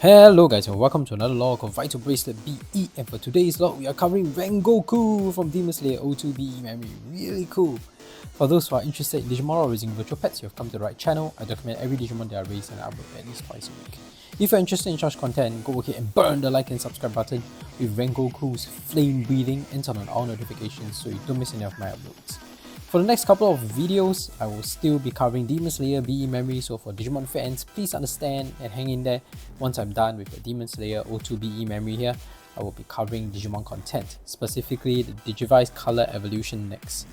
Hello guys and welcome to another log of Vital Bracelet BE, and for today's log we are covering Rengoku from Demon Slayer O2 BEmemory. Really cool. For those who are interested in Digimon or raising virtual pets, you have come to the right channel. I document every Digimon that I raise and I upload at least twice a week. If you're interested in such content, go ahead and burn the like and subscribe button with Rengoku's flame breathing and turn on all notifications so you don't miss any of my uploads. For the next couple of videos, I will still be covering Demon Slayer BEmemory, so for Digimon fans, please understand and hang in there. Once I'm done with the Demon Slayer O2 BEmemory here, I will be covering Digimon content, specifically the Digivice Color Evolution next.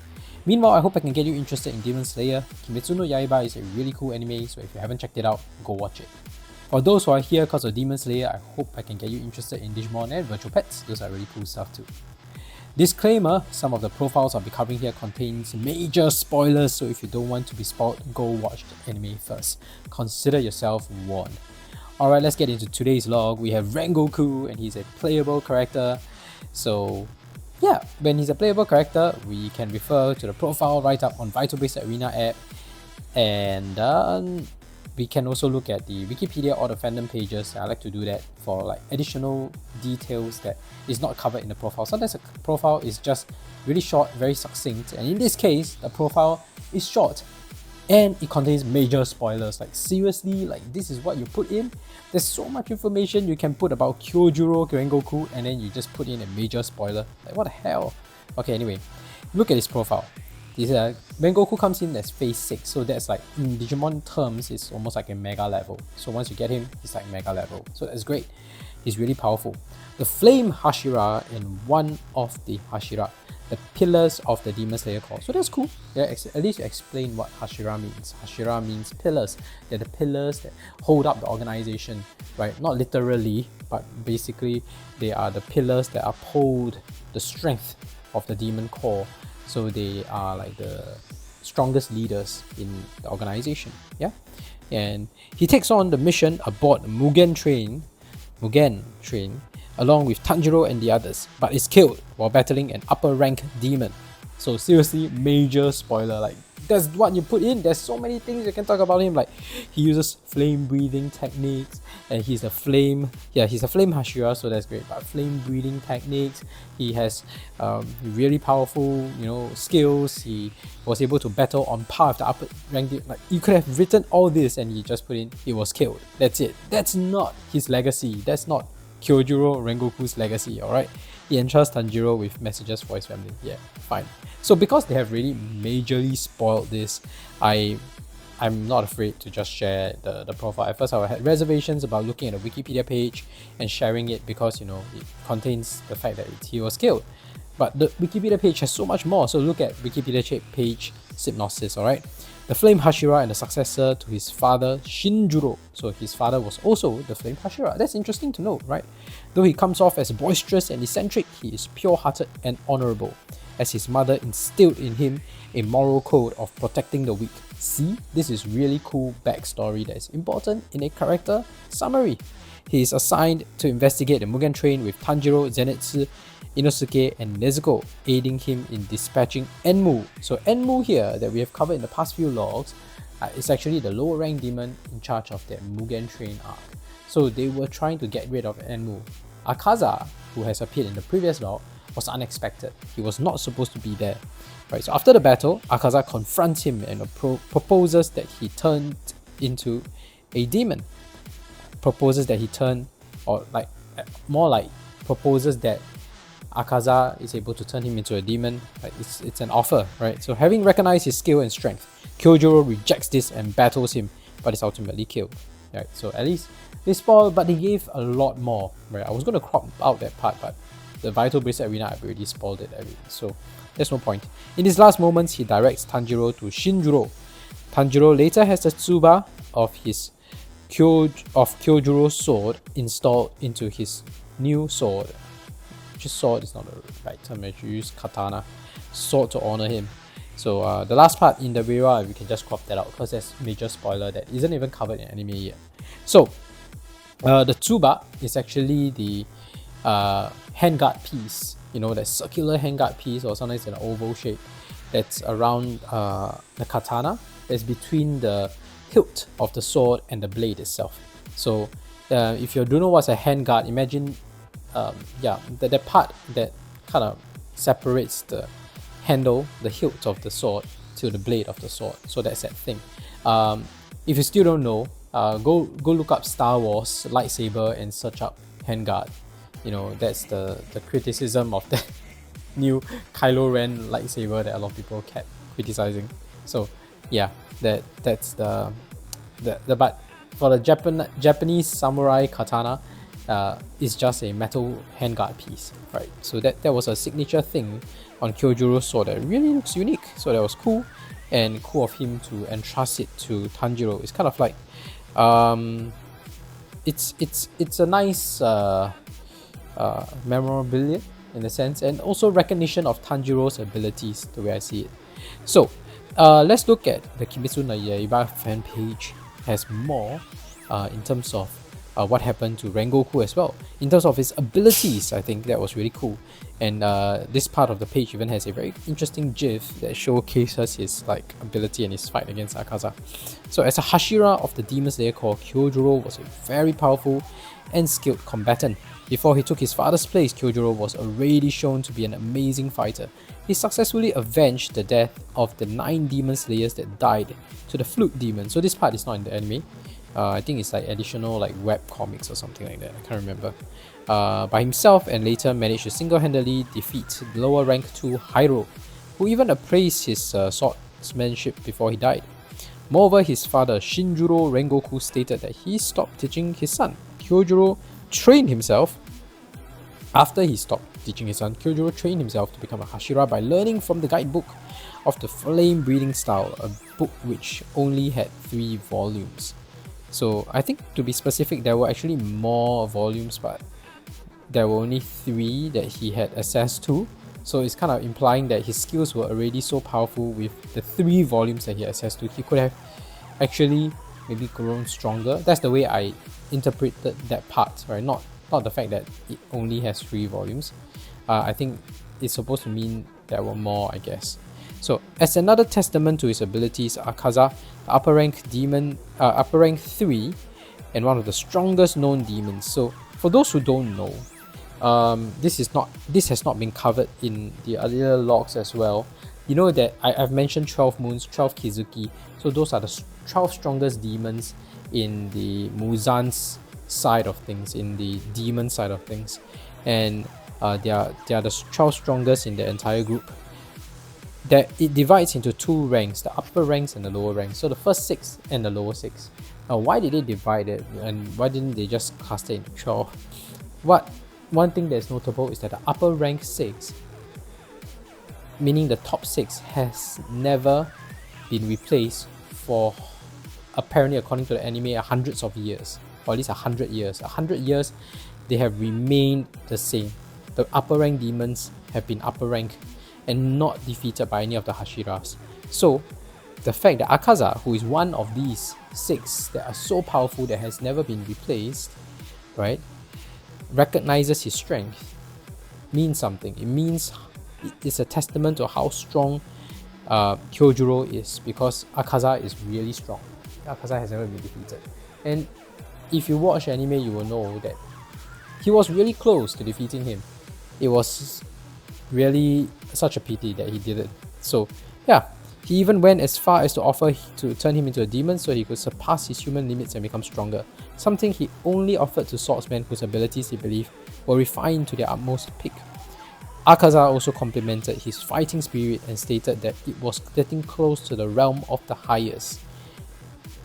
Meanwhile, I hope I can get you interested in Demon Slayer. Kimetsu no Yaiba is a really cool anime, so if you haven't checked it out, go watch it. For those who are here because of Demon Slayer, I hope I can get you interested in Digimon and virtual pets. Those are really cool stuff too. Disclaimer, some of the profiles I'll be covering here contains major spoilers, so if you don't want to be spoiled, go watch the anime first. Consider yourself warned. Alright, let's get into today's log. We have Rengoku and he's a playable character. So yeah, when he's a playable character, we can refer to the profile right up on Vital Bracelet Arena App, and we can also look at the Wikipedia or the fandom pages. I like to do that for like additional details that is not covered in the profile. Sometimes a profile is just really short, very succinct, and in this case, the profile is short and it contains major spoilers. Like seriously, like this is what you put in? There's so much information you can put about KYOJURO Rengoku and then you just put in a major spoiler. Like what the hell? Okay, anyway, look at his profile. This Rengoku comes in as phase 6, so that's like in Digimon terms, it's almost like a mega level. So once you get him, he's like mega level. So that's great. He's really powerful. The Flame Hashira and one of the Hashira, the pillars of the Demon Slayer core. So that's cool. Yeah, at least you explain what Hashira means. Hashira means pillars. They're the pillars that hold up the organization, right? Not literally, but basically they are the pillars that uphold the strength of the demon core. So they are like the strongest leaders in the organization, yeah? And he takes on the mission aboard the Mugen train, along with Tanjiro and the others, but is killed while battling an upper rank demon. So seriously, major spoiler, like that's what you put in. There's so many things you can talk about him, like he uses flame breathing techniques and he's a flame Hashira, so that's great. But flame breathing techniques, he has really powerful, skills. He was able to battle on par with the upper rank. Like you could have written all this and he just put in he was killed. That's it. That's not his legacy. That's not KYOJURO Rengoku's legacy, alright? He entrusts Tanjiro with messages for his family. Yeah, fine. So because they have really majorly spoiled this, I'm not afraid to just share the profile. At first I had reservations about looking at the Wikipedia page and sharing it because it contains the fact that he was killed. But the Wikipedia page has so much more, so look at Wikipedia page synopsis, alright? The Flame Hashira and the successor to his father Shinjuro. So his father was also the Flame Hashira. That's interesting to know, right? Though he comes off as boisterous and eccentric, he is pure-hearted and honorable, as his mother instilled in him a moral code of protecting the weak. See, this is really cool backstory that is important in a character summary. He is assigned to investigate the Mugen train with Tanjiro, Zenitsu, Inosuke and Nezuko aiding him in dispatching Enmu. So Enmu here that we have covered in the past few logs is actually the lower rank demon in charge of their Mugen train arc. So they were trying to get rid of Enmu. Akaza, who has appeared in the previous log, was unexpected. He was not supposed to be there. Right, so after the battle, Akaza confronts him and proposes that he turned into a demon. Proposes that Akaza is able to turn him into a demon. Like it's an offer, right? So having recognized his skill and strength, KYOJURO rejects this and battles him, but is ultimately killed. Right? So at least they spoiled, but they gave a lot more. Right? I was going to crop out that part, but the Vital Bracelet Arena App already spoiled it already, so there's no point. In his last moments, he directs Tanjiro to Shinjuro. Tanjiro later has the tsuba of KYOJURO's sword installed into his new sword. Just sword is not the right term, I should use katana. Sword to honor him. So the last part in the Vera, we can just crop that out because there's major spoiler that isn't even covered in anime yet. So the tsuba is actually the handguard piece, that circular handguard piece, or sometimes in an oval shape, that's around the katana, that's between the hilt of the sword and the blade itself. So if you don't know what's a handguard, imagine, that part that kind of separates the handle, the hilt of the sword, to the blade of the sword. So that's that thing. If you still don't know, go look up Star Wars lightsaber and search up handguard. You know, that's the criticism of the new Kylo Ren lightsaber that a lot of people kept criticizing. So yeah, that's the but for the Japanese samurai katana, it's just a metal handguard piece, right? So that was a signature thing on Kyojuro's sword that really looks unique. So that was cool, and cool of him to entrust it to Tanjiro. It's kind of like, it's a nice memorabilia in a sense, and also recognition of Tanjiro's abilities, the way I see it. So let's look at the Kimetsu no Yaiba fan page. Has more in terms of what happened to Rengoku as well. In terms of his abilities, I think that was really cool. And this part of the page even has a very interesting GIF that showcases his ability and his fight against Akaza. So as a Hashira of the Demon Slayer Corps, Kyojuro was a very powerful and skilled combatant. Before he took his father's place, Kyojuro was already shown to be an amazing fighter. He successfully avenged the death of the 9 demon slayers that died to the flute demon. So this part is not in the anime. I think it's additional web comics or something like that. I can't remember. By himself, and later managed to single-handedly defeat lower rank 2 Hyro, who even appraised his swordsmanship before he died. Moreover, his father Shinjuro Rengoku stated that he stopped teaching his son. Kyojuro trained himself. After he stopped teaching his son, Kyojuro trained himself to become a Hashira by learning from the guidebook of the Flame Breathing Style, a book which only had 3 volumes. So I think, to be specific, there were actually more volumes, but there were only 3 that he had access to. So it's kind of implying that his skills were already so powerful with the 3 volumes that he had access to. He could have actually maybe grown stronger. That's the way I interpreted that part, right? Not the fact that it only has 3 volumes. I think it's supposed to mean there were more, I guess. So as another testament to his abilities, Akaza, upper rank 3, and one of the strongest known demons. So for those who don't know, this has not been covered in the earlier logs as well. You know that I've mentioned 12 moons, 12 Kizuki. So those are the 12 strongest demons in the Muzan's side of things, in the demon side of things, and they are the 12 strongest in the entire group. That it divides into 2 ranks, the upper ranks and the lower ranks. So the first 6 and the lower 6. Now, why did they divide it, and why didn't they just cast it into 12? One thing that's notable is that the upper rank 6, meaning the top 6, has never been replaced for, apparently according to the anime, hundreds of years, or at least 100 years. 100 years they have remained the same. The upper rank demons have been upper rank and not defeated by any of the Hashiras. So the fact that Akaza, who is one of these 6 that are so powerful that has never been replaced, right, recognizes his strength, means something. It means it's a testament to how strong Kyojuro is, because Akaza is really strong. Akaza has never been defeated. And if you watch anime, you will know that he was really close to defeating him. It was really such a pity that he didn't. So yeah, he even went as far as to offer to turn him into a demon so he could surpass his human limits and become stronger. Something he only offered to swordsmen whose abilities he believed were refined to their utmost peak. Akaza also complimented his fighting spirit and stated that it was getting close to the realm of the highest.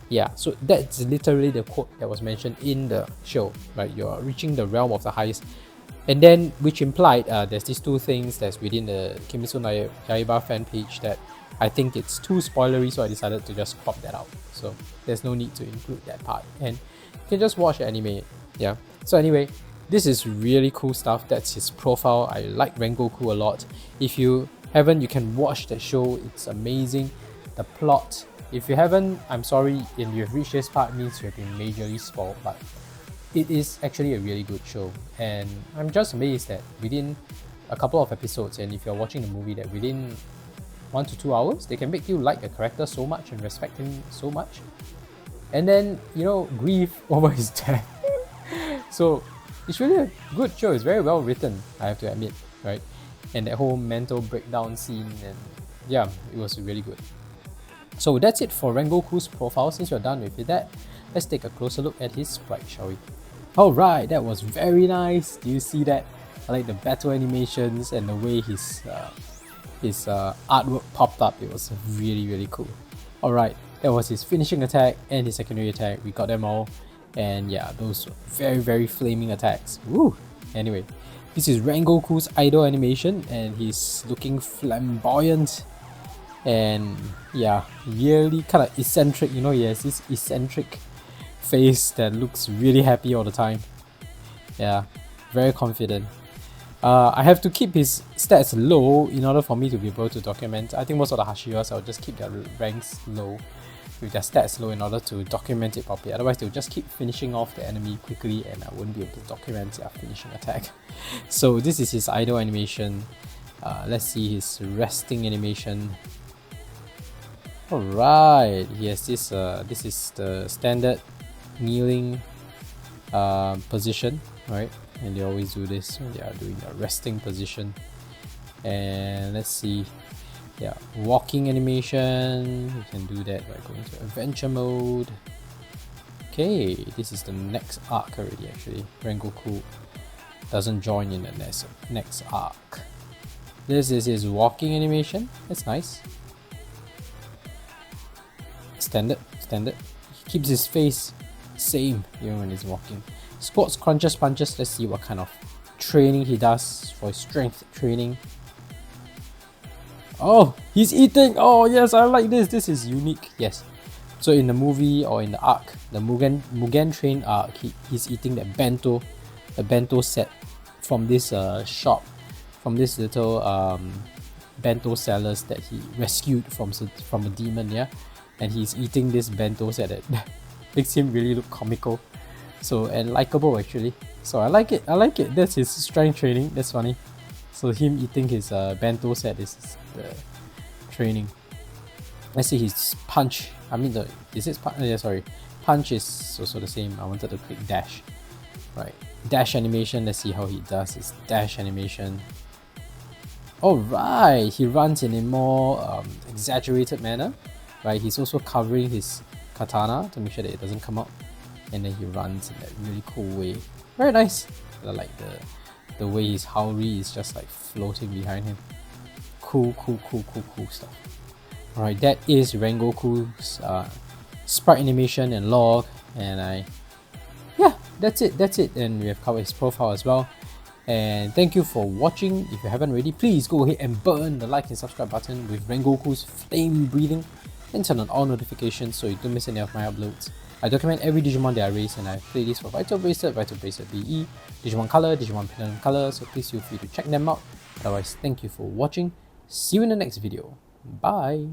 Yeah, so that's literally the quote that was mentioned in the show, right? You're reaching the realm of the highest. And then, which implied there's these 2 things that's within the Kimetsu no Yaiba fan page that I think it's too spoilery, so I decided to just crop that out. So there's no need to include that part, and you can just watch the anime. Yeah. So anyway, this is really cool stuff. That's his profile. I like Rengoku a lot. If you haven't, you can watch that show. It's amazing. The plot. If you haven't, I'm sorry. If you've reached this part, it means you have been majorly spoiled. But it is actually a really good show, and I'm just amazed that within a couple of episodes, and if you're watching the movie, that within 1 to 2 hours, they can make you like a character so much and respect him so much, and then, you know, grieve over his death. So it's really a good show. It's very well written, I have to admit, right? And that whole mental breakdown scene, and yeah, it was really good. So that's it for Rengoku's profile. Since you're done with that, let's take a closer look at his sprite, shall we? Alright, that was very nice. Do you see that? I like the battle animations and the way his artwork popped up. It was really cool. Alright, that was his finishing attack and his secondary attack. We got them all. And yeah, those very flaming attacks. Woo! Anyway, this is Rengoku's idol animation and he's looking flamboyant. And yeah, really kind of eccentric, you know, he has this eccentric face that looks really happy all the time. Yeah, very confident. I have to keep his stats low in order for me to be able to document. I think most of the Hashiras, I'll just keep their ranks low, with their stats low in order to document it properly. Otherwise, they'll just keep finishing off the enemy quickly and I wouldn't be able to document their finishing attack. So this is his idle animation. Let's see his resting animation. Alright, he has this, this is the standard kneeling position, right? And they always do this when they are doing a resting position. And let's see, yeah, walking animation, you can do that by going to adventure mode. Okay, this is the next arc already actually. Rengoku doesn't join in the next arc. This is his walking animation, that's nice. Standard. He keeps his face same even when he's walking. Squats, crunches, punches. Let's see what kind of training he does for his strength training. Oh, he's eating! Oh yes, I like this. This is unique. Yes. So in the movie or in the arc, the Mugen Train arc, he's eating that bento, the bento set from this shop, from this little bento sellers that he rescued from a demon, yeah. And he's eating this bento set that makes him really look comical, so and likable actually. So I like it. That's his strength training. That's funny. So him eating his bento set is the training. Let's see his punch. I mean punch is also the same. I wanted to click dash. Right, dash animation. Let's see how he does his dash animation. Alright, he runs in a more exaggerated manner. Right, he's also covering his katana to make sure that it doesn't come out, and then he runs in that really cool way. Very nice. I like the way his haori is just like floating behind him. Cool stuff. Alright, that is Rengoku's sprite animation and log, and that's it. And we have covered his profile as well. And thank you for watching. If you haven't already, please go ahead and burn the like and subscribe button with Rengoku's flame breathing, and turn on all notifications so you don't miss any of my uploads. I document every Digimon that I raise, and I play this for Vital Bracelet, Vital Bracelet BE, Digimon Color, Digimon Platinum Color, so please feel free to check them out. Otherwise, thank you for watching. See you in the next video. Bye!